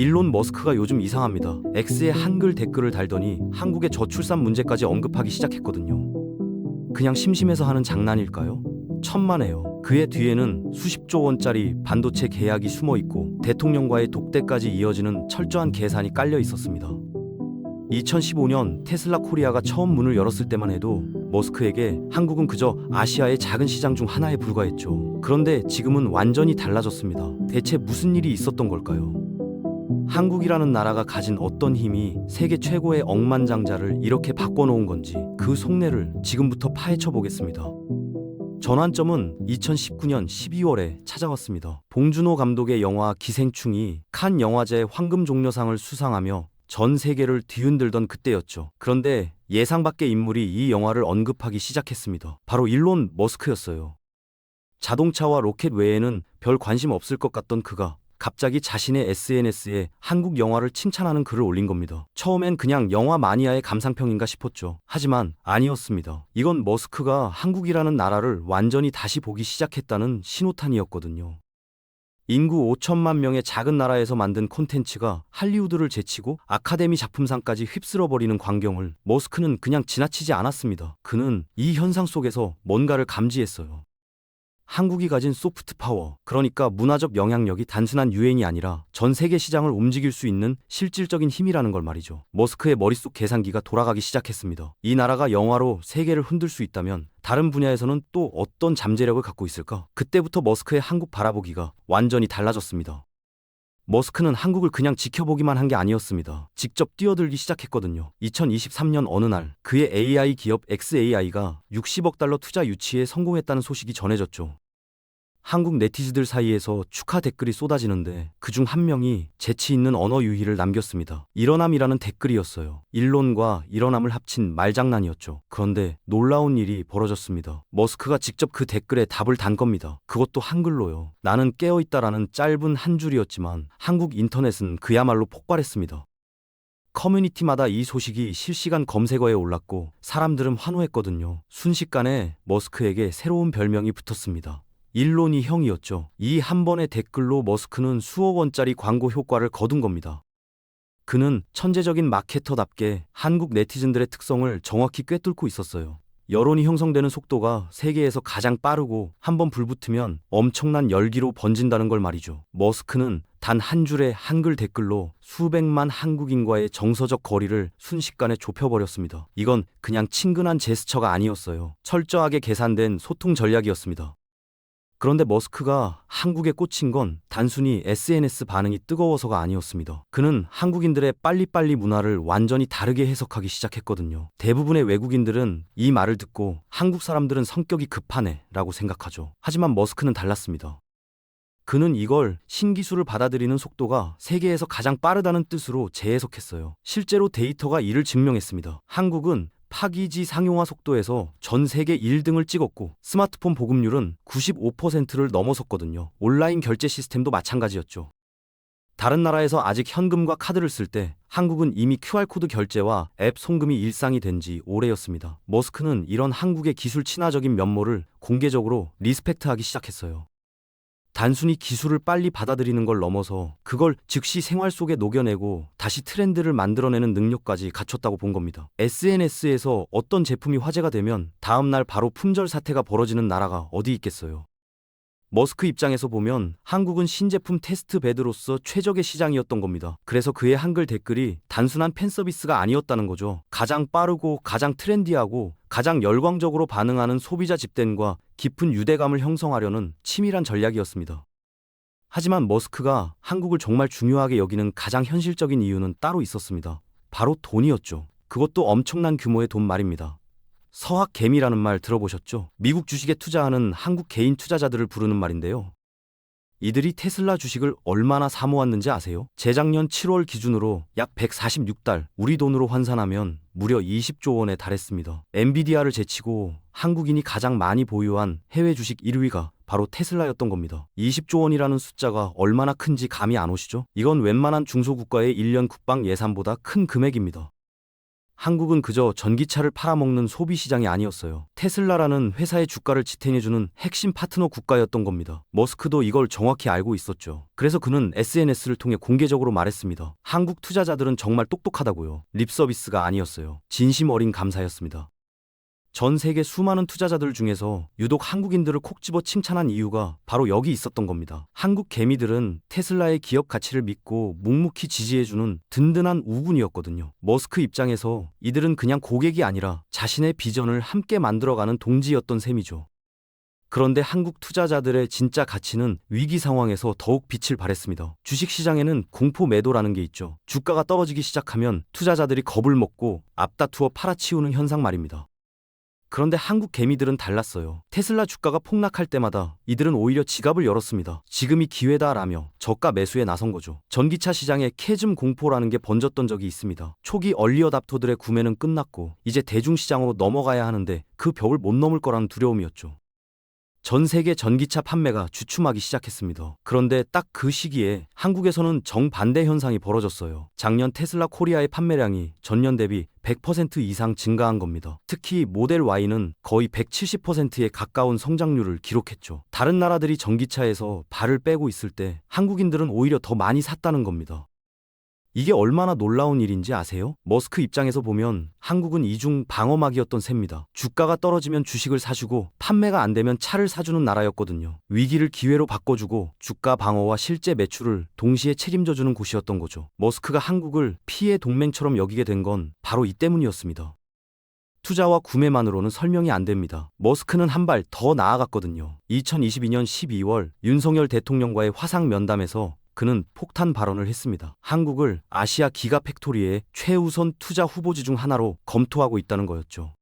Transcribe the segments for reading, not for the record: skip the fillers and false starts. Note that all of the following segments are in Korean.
일론 머스크가 요즘 이상합니다. X에 한글 댓글을 달더니 한국의 저출산 문제까지 언급하기 시작했거든요. 그냥 심심해서 하는 장난일까요? 천만에요. 그의 뒤에는 수십조 원짜리 반도체 계약이 숨어 있고 대통령과의 독대까지 이어지는 철저한 계산이 깔려 있었습니다. 2015년 테슬라 코리아가 처음 문을 열었을 때만 해도 머스크에게 한국은 그저 아시아의 작은 시장 중 하나에 불과했죠. 그런데 지금은 완전히 달라졌습니다. 대체 무슨 일이 있었던 걸까요? 한국이라는 나라가 가진 어떤 힘이 세계 최고의 억만장자를 이렇게 바꿔놓은 건지 그 속내를 지금부터 파헤쳐 보겠습니다. 전환점은 2019년 12월에 찾아왔습니다. 봉준호 감독의 영화 기생충이 칸 영화제 황금종려상을 수상하며 전 세계를 뒤흔들던 그때였죠. 그런데 예상 밖의 인물이 이 영화를 언급하기 시작했습니다. 바로 일론 머스크였어요. 자동차와 로켓 외에는 별 관심 없을 것 같던 그가 갑자기 자신의 SNS에 한국 영화를 칭찬하는 글을 올린 겁니다. 처음엔 그냥 영화 마니아의 감상평인가 싶었죠. 하지만 아니었습니다. 이건 머스크가 한국이라는 나라를 완전히 다시 보기 시작했다는 신호탄이었거든요. 인구 5천만 명의 작은 나라에서 만든 콘텐츠가 할리우드를 제치고 아카데미 작품상까지 휩쓸어버리는 광경을 머스크는 그냥 지나치지 않았습니다. 그는 이 현상 속에서 뭔가를 감지했어요. 한국이 가진 소프트 파워, 그러니까 문화적 영향력이 단순한 유행이 아니라 전 세계 시장을 움직일 수 있는 실질적인 힘이라는 걸 말이죠. 머스크의 머릿속 계산기가 돌아가기 시작했습니다. 이 나라가 영화로 세계를 흔들 수 있다면 다른 분야에서는 또 어떤 잠재력을 갖고 있을까? 그때부터 머스크의 한국 바라보기가 완전히 달라졌습니다. 머스크는 한국을 그냥 지켜보기만 한 게 아니었습니다. 직접 뛰어들기 시작했거든요. 2023년 어느 날 그의 AI 기업 XAI가 60억 달러 투자 유치에 성공했다는 소식이 전해졌죠. 한국 네티즌들 사이에서 축하 댓글이 쏟아지는데 그중 한 명이 재치 있는 언어 유희를 남겼습니다. 일어남이라는 댓글이었어요. 일론과 일어남을 합친 말장난이었죠. 그런데 놀라운 일이 벌어졌습니다. 머스크가 직접 그 댓글에 답을 단 겁니다. 그것도 한글로요. 나는 깨어있다라는 짧은 한 줄이었지만 한국 인터넷은 그야말로 폭발했습니다. 커뮤니티마다 이 소식이 실시간 검색어에 올랐고 사람들은 환호했거든요. 순식간에 머스크에게 새로운 별명이 붙었습니다. 일론이 형이었죠. 이 한 번의 댓글로 머스크는 수억 원짜리 광고 효과를 거둔 겁니다. 그는 천재적인 마케터답게 한국 네티즌들의 특성을 정확히 꿰뚫고 있었어요. 여론이 형성되는 속도가 세계에서 가장 빠르고 한번 불붙으면 엄청난 열기로 번진다는 걸 말이죠. 머스크는 단 한 줄의 한글 댓글로 수백만 한국인과의 정서적 거리를 순식간에 좁혀버렸습니다. 이건 그냥 친근한 제스처가 아니었어요. 철저하게 계산된 소통 전략이었습니다. 그런데 머스크가 한국에 꽂힌 건 단순히 SNS 반응이 뜨거워서가 아니었습니다. 그는 한국인들의 빨리빨리 문화를 완전히 다르게 해석하기 시작했거든요. 대부분의 외국인들은 이 말을 듣고 한국 사람들은 성격이 급하네 라고 생각하죠. 하지만 머스크는 달랐습니다. 그는 이걸 신기술을 받아들이는 속도가 세계에서 가장 빠르다는 뜻으로 재해석했어요. 실제로 데이터가 이를 증명했습니다. 한국은 파기지 상용화 속도에서 전 세계 1등을 찍었고 스마트폰 보급률은 95%를 넘어섰거든요. 온라인 결제 시스템도 마찬가지였죠. 다른 나라에서 아직 현금과 카드를 쓸 때 한국은 이미 QR코드 결제와 앱 송금이 일상이 된 지 오래였습니다. 머스크는 이런 한국의 기술 친화적인 면모를 공개적으로 리스펙트하기 시작했어요. 단순히 기술을 빨리 받아들이는 걸 넘어서 그걸 즉시 생활 속에 녹여내고 다시 트렌드를 만들어내는 능력까지 갖췄다고 본 겁니다. SNS에서 어떤 제품이 화제가 되면 다음날 바로 품절 사태가 벌어지는 나라가 어디 있겠어요. 머스크 입장에서 보면 한국은 신제품 테스트 베드로서 최적의 시장이었던 겁니다. 그래서 그의 한글 댓글이 단순한 팬 서비스가 아니었다는 거죠. 가장 빠르고 가장 트렌디하고 가장 열광적으로 반응하는 소비자 집단과 깊은 유대감을 형성하려는 치밀한 전략이었습니다. 하지만 머스크가 한국을 정말 중요하게 여기는 가장 현실적인 이유는 따로 있었습니다. 바로 돈이었죠. 그것도 엄청난 규모의 돈 말입니다. 서학개미라는 말 들어보셨죠? 미국 주식에 투자하는 한국 개인 투자자들을 부르는 말인데요. 이들이 테슬라 주식을 얼마나 사모았는지 아세요? 재작년 7월 기준으로 약 146달, 우리 돈으로 환산하면 무려 20조 원에 달했습니다. 엔비디아를 제치고 한국인이 가장 많이 보유한 해외 주식 1위가 바로 테슬라였던 겁니다. 20조 원이라는 숫자가 얼마나 큰지 감이 안 오시죠? 이건 웬만한 중소국가의 1년 국방 예산보다 큰 금액입니다. 한국은 그저 전기차를 팔아먹는 소비 시장이 아니었어요. 테슬라라는 회사의 주가를 지탱해주는 핵심 파트너 국가였던 겁니다. 머스크도 이걸 정확히 알고 있었죠. 그래서 그는 SNS를 통해 공개적으로 말했습니다. 한국 투자자들은 정말 똑똑하다고요. 립서비스가 아니었어요. 진심 어린 감사였습니다. 전 세계 수많은 투자자들 중에서 유독 한국인들을 콕 집어 칭찬한 이유가 바로 여기 있었던 겁니다. 한국 개미들은 테슬라의 기업 가치를 믿고 묵묵히 지지해주는 든든한 우군이었거든요. 머스크 입장에서 이들은 그냥 고객이 아니라 자신의 비전을 함께 만들어가는 동지였던 셈이죠. 그런데 한국 투자자들의 진짜 가치는 위기 상황에서 더욱 빛을 발했습니다. 주식시장에는 공포 매도라는 게 있죠. 주가가 떨어지기 시작하면 투자자들이 겁을 먹고 앞다투어 팔아치우는 현상 말입니다. 그런데 한국 개미들은 달랐어요. 테슬라 주가가 폭락할 때마다 이들은 오히려 지갑을 열었습니다. 지금이 기회다라며 저가 매수에 나선 거죠. 전기차 시장에 캐즘 공포라는 게 번졌던 적이 있습니다. 초기 얼리어답터들의 구매는 끝났고 이제 대중시장으로 넘어가야 하는데 그 벽을 못 넘을 거라는 두려움이었죠. 전 세계 전기차 판매가 주춤하기 시작했습니다. 그런데 딱 그 시기에 한국에서는 정반대 현상이 벌어졌어요. 작년 테슬라 코리아의 판매량이 전년 대비 100% 이상 증가한 겁니다. 특히 모델 Y는 거의 170%에 가까운 성장률을 기록했죠. 다른 나라들이 전기차에서 발을 빼고 있을 때 한국인들은 오히려 더 많이 샀다는 겁니다. 이게 얼마나 놀라운 일인지 아세요? 머스크 입장에서 보면 한국은 이중 방어막이었던 셈입니다. 주가가 떨어지면 주식을 사주고 판매가 안 되면 차를 사주는 나라였거든요. 위기를 기회로 바꿔주고 주가 방어와 실제 매출을 동시에 책임져주는 곳이었던 거죠. 머스크가 한국을 피해 동맹처럼 여기게 된 건 바로 이 때문이었습니다. 투자와 구매만으로는 설명이 안 됩니다. 머스크는 한 발 더 나아갔거든요. 2022년 12월 윤석열 대통령과의 화상 면담에서 그는 폭탄 발언을 했습니다. 한국을 아시아 기가 팩토리의 최우선 투자 후보지 중 하나로 검토하고 있다는 거였죠.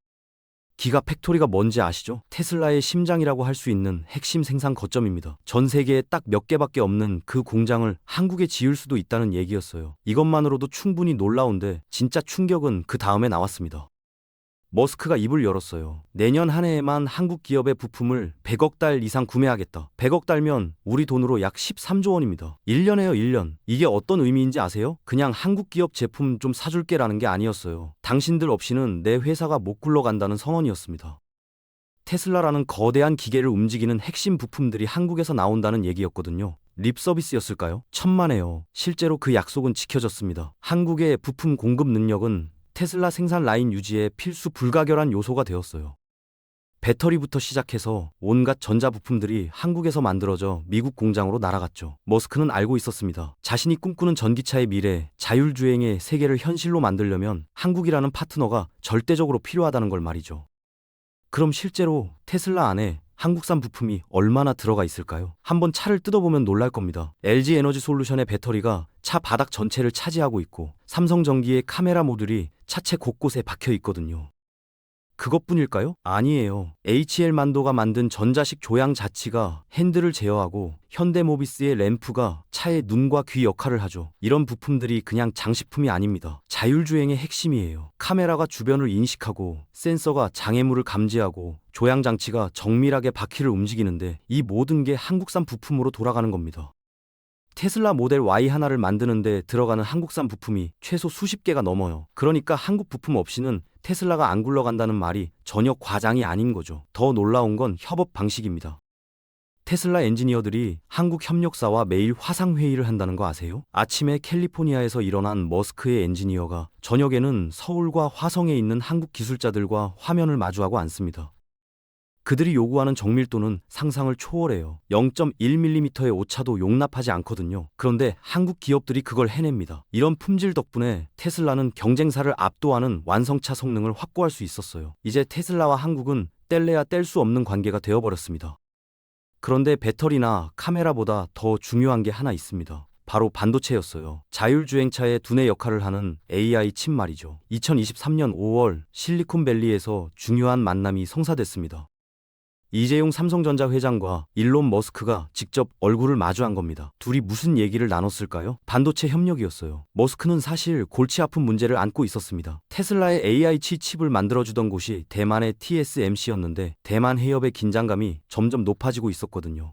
기가 팩토리가 뭔지 아시죠? 테슬라의 심장이라고 할 수 있는 핵심 생산 거점입니다. 전 세계에 딱 몇 개밖에 없는 그 공장을 한국에 지을 수도 있다는 얘기였어요. 이것만으로도 충분히 놀라운데 진짜 충격은 그 다음에 나왔습니다. 머스크가 입을 열었어요. 내년 한 해에만 한국 기업의 부품을 100억 달 이상 구매하겠다. 100억 달면 우리 돈으로 약 13조 원입니다. 1년에요, 1년. 이게 어떤 의미인지 아세요? 그냥 한국 기업 제품 좀 사줄게라는 게 아니었어요. 당신들 없이는 내 회사가 못 굴러간다는 선언이었습니다. 테슬라라는 거대한 기계를 움직이는 핵심 부품들이 한국에서 나온다는 얘기였거든요. 립 서비스였을까요? 천만에요. 실제로 그 약속은 지켜졌습니다. 한국의 부품 공급 능력은 테슬라 생산 라인 유지에 필수 불가결한 요소가 되었어요. 배터리부터 시작해서 온갖 전자부품들이 한국에서 만들어져 미국 공장으로 날아갔죠. 머스크는 알고 있었습니다. 자신이 꿈꾸는 전기차의 미래, 자율주행의 세계를 현실로 만들려면 한국이라는 파트너가 절대적으로 필요하다는 걸 말이죠. 그럼 실제로 테슬라 안에 한국산 부품이 얼마나 들어가 있을까요? 한번 차를 뜯어보면 놀랄 겁니다. LG 에너지 솔루션의 배터리가 차 바닥 전체를 차지하고 있고 삼성전기의 카메라 모듈이 차체 곳곳에 박혀 있거든요. 그것뿐일까요? 아니에요. HL만도가 만든 전자식 조향 자치가 핸들을 제어하고 현대모비스의 램프가 차의 눈과 귀 역할을 하죠. 이런 부품들이 그냥 장식품이 아닙니다. 자율주행의 핵심이에요. 카메라가 주변을 인식하고 센서가 장애물을 감지하고 조향 장치가 정밀하게 바퀴를 움직이는데 이 모든 게 한국산 부품으로 돌아가는 겁니다. 테슬라 모델 Y 하나를 만드는데 들어가는 한국산 부품이 최소 수십 개가 넘어요. 그러니까 한국 부품 없이는 테슬라가 안 굴러간다는 말이 전혀 과장이 아닌 거죠. 더 놀라운 건 협업 방식입니다. 테슬라 엔지니어들이 한국 협력사와 매일 화상회의를 한다는 거 아세요? 아침에 캘리포니아에서 일어난 머스크의 엔지니어가 저녁에는 서울과 화성에 있는 한국 기술자들과 화면을 마주하고 앉습니다. 그들이 요구하는 정밀도는 상상을 초월해요. 0.1mm의 오차도 용납하지 않거든요. 그런데 한국 기업들이 그걸 해냅니다. 이런 품질 덕분에 테슬라는 경쟁사를 압도하는 완성차 성능을 확보할 수 있었어요. 이제 테슬라와 한국은 뗄래야 뗄 수 없는 관계가 되어버렸습니다. 그런데 배터리나 카메라보다 더 중요한 게 하나 있습니다. 바로 반도체였어요. 자율주행차의 두뇌 역할을 하는 AI 칩 말이죠. 2023년 5월 실리콘밸리에서 중요한 만남이 성사됐습니다. 이재용 삼성전자 회장과 일론 머스크가 직접 얼굴을 마주한 겁니다. 둘이 무슨 얘기를 나눴을까요? 반도체 협력이었어요. 머스크는 사실 골치 아픈 문제를 안고 있었습니다. 테슬라의 AI 칩을 만들어주던 곳이 대만의 TSMC였는데 대만 해협의 긴장감이 점점 높아지고 있었거든요.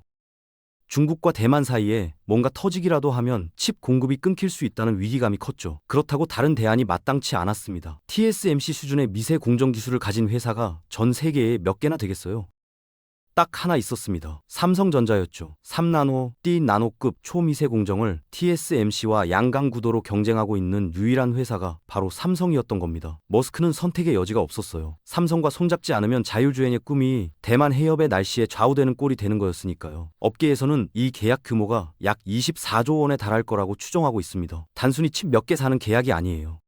중국과 대만 사이에 뭔가 터지기라도 하면 칩 공급이 끊길 수 있다는 위기감이 컸죠. 그렇다고 다른 대안이 마땅치 않았습니다. TSMC 수준의 미세 공정 기술을 가진 회사가 전 세계에 몇 개나 되겠어요? 딱 하나 있었습니다. 삼성전자였죠. 3나노, D나노급 초미세 공정을 TSMC와 양강 구도로 경쟁하고 있는 유일한 회사가 바로 삼성이었던 겁니다. 머스크는 선택의 여지가 없었어요. 삼성과 손잡지 않으면 자율주행의 꿈이 대만 해협의 날씨에 좌우되는 꼴이 되는 거였으니까요. 업계에서는 이 계약 규모가 약 24조 원에 달할 거라고 추정하고 있습니다. 단순히 칩 몇 개 사는 계약이 아니에요.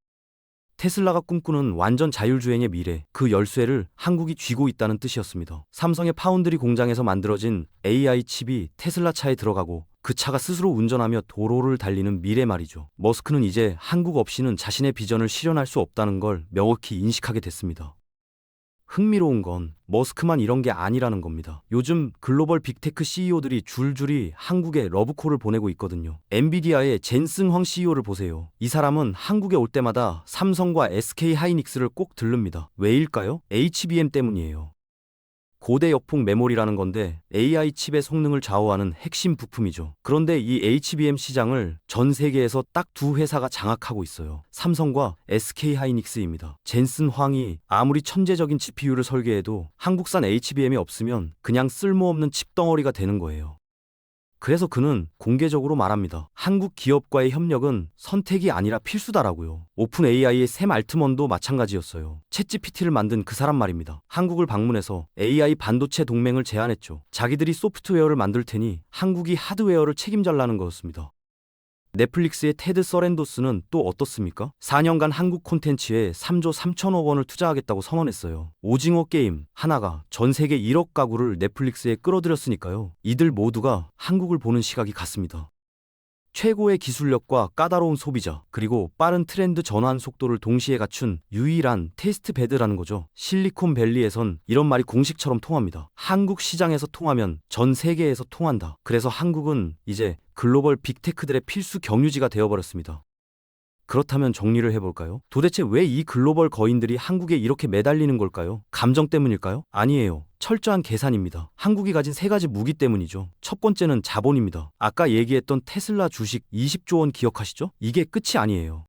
테슬라가 꿈꾸는 완전 자율주행의 미래, 그 열쇠를 한국이 쥐고 있다는 뜻이었습니다. 삼성의 파운드리 공장에서 만들어진 AI 칩이 테슬라 차에 들어가고 그 차가 스스로 운전하며 도로를 달리는 미래 말이죠. 머스크는 이제 한국 없이는 자신의 비전을 실현할 수 없다는 걸 명확히 인식하게 됐습니다. 흥미로운 건 머스크만 이런 게 아니라는 겁니다. 요즘 글로벌 빅테크 CEO들이 줄줄이 한국에 러브콜을 보내고 있거든요. 엔비디아의 젠슨 황 CEO를 보세요. 이 사람은 한국에 올 때마다 삼성과 SK 하이닉스를 꼭 들릅니다. 왜일까요? HBM 때문이에요. 고대 역폭 메모리라는 건데 AI 칩의 성능을 좌우하는 핵심 부품이죠. 그런데 이 HBM 시장을 전 세계에서 딱 두 회사가 장악하고 있어요. 삼성과 SK 하이닉스입니다. 젠슨 황이 아무리 천재적인 GPU를 설계해도 한국산 HBM이 없으면 그냥 쓸모없는 칩덩어리가 되는 거예요. 그래서 그는 공개적으로 말합니다. 한국 기업과의 협력은 선택이 아니라 필수다라고요. 오픈 AI의 샘 알트먼도 마찬가지였어요. 챗GPT를 만든 그 사람 말입니다. 한국을 방문해서 AI 반도체 동맹을 제안했죠. 자기들이 소프트웨어를 만들 테니 한국이 하드웨어를 책임져라는 거였습니다. 넷플릭스의 테드 서렌도스는 또 어떻습니까? 4년간 한국 콘텐츠에 3조 3천억 원을 투자하겠다고 선언했어요. 오징어 게임 하나가 전 세계 1억 가구를 넷플릭스에 끌어들였으니까요. 이들 모두가 한국을 보는 시각이 같습니다. 최고의 기술력과 까다로운 소비자, 그리고 빠른 트렌드 전환 속도를 동시에 갖춘 유일한 테스트 베드라는 거죠. 실리콘밸리에선 이런 말이 공식처럼 통합니다. 한국 시장에서 통하면 전 세계에서 통한다. 그래서 한국은 이제 글로벌 빅테크들의 필수 경유지가 되어버렸습니다. 그렇다면 정리를 해볼까요? 도대체 왜 이 글로벌 거인들이 한국에 이렇게 매달리는 걸까요? 감정 때문일까요? 아니에요. 철저한 계산입니다. 한국이 가진 세 가지 무기 때문이죠. 첫 번째는 자본입니다. 아까 얘기했던 테슬라 주식 20조 원 기억하시죠? 이게 끝이 아니에요.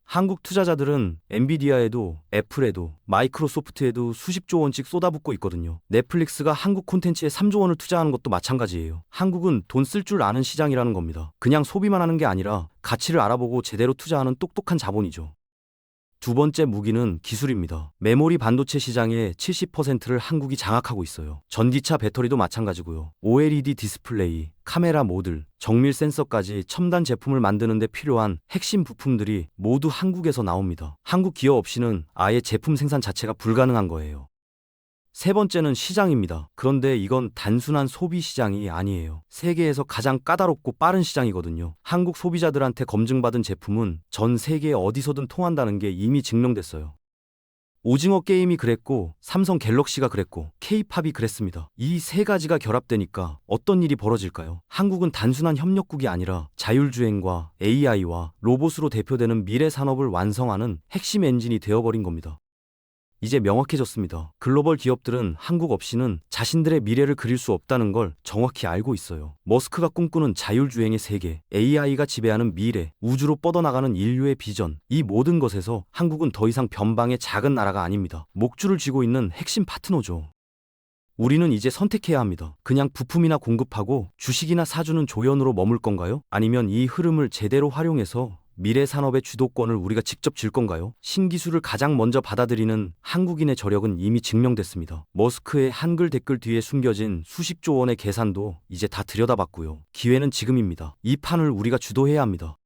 한국 투자자들은 엔비디아에도 애플에도 마이크로소프트에도 수십조 원씩 쏟아붓고 있거든요. 넷플릭스가 한국 콘텐츠에 3조 원을 투자하는 것도 마찬가지예요. 한국은 돈 쓸 줄 아는 시장이라는 겁니다. 그냥 소비만 하는 게 아니라 가치를 알아보고 제대로 투자하는 똑똑한 자본이죠. 두 번째 무기는 기술입니다. 메모리 반도체 시장의 70%를 한국이 장악하고 있어요. 전기차 배터리도 마찬가지고요. OLED 디스플레이, 카메라 모듈, 정밀 센서까지 첨단 제품을 만드는 데 필요한 핵심 부품들이 모두 한국에서 나옵니다. 한국 기업 없이는 아예 제품 생산 자체가 불가능한 거예요. 세 번째는 시장입니다. 그런데 이건 단순한 소비 시장이 아니에요. 세계에서 가장 까다롭고 빠른 시장이거든요. 한국 소비자들한테 검증받은 제품은 전 세계 어디서든 통한다는 게 이미 증명됐어요. 오징어 게임이 그랬고, 삼성 갤럭시가 그랬고, K-팝이 그랬습니다. 이 세 가지가 결합되니까 어떤 일이 벌어질까요? 한국은 단순한 협력국이 아니라 자율주행과 AI와 로봇으로 대표되는 미래 산업을 완성하는 핵심 엔진이 되어버린 겁니다. 이제 명확해졌습니다. 글로벌 기업들은 한국 없이는 자신들의 미래를 그릴 수 없다는 걸 정확히 알고 있어요. 머스크가 꿈꾸는 자율주행의 세계, AI가 지배하는 미래, 우주로 뻗어나가는 인류의 비전, 이 모든 것에서 한국은 더 이상 변방의 작은 나라가 아닙니다. 목줄을 쥐고 있는 핵심 파트너죠. 우리는 이제 선택해야 합니다. 그냥 부품이나 공급하고 주식이나 사주는 조연으로 머물 건가요? 아니면 이 흐름을 제대로 활용해서 미래 산업의 주도권을 우리가 직접 질 건가요? 신기술을 가장 먼저 받아들이는 한국인의 저력은 이미 증명됐습니다. 머스크의 한글 댓글 뒤에 숨겨진 수십조 원의 계산도 이제 다 들여다봤고요. 기회는 지금입니다. 이 판을 우리가 주도해야 합니다.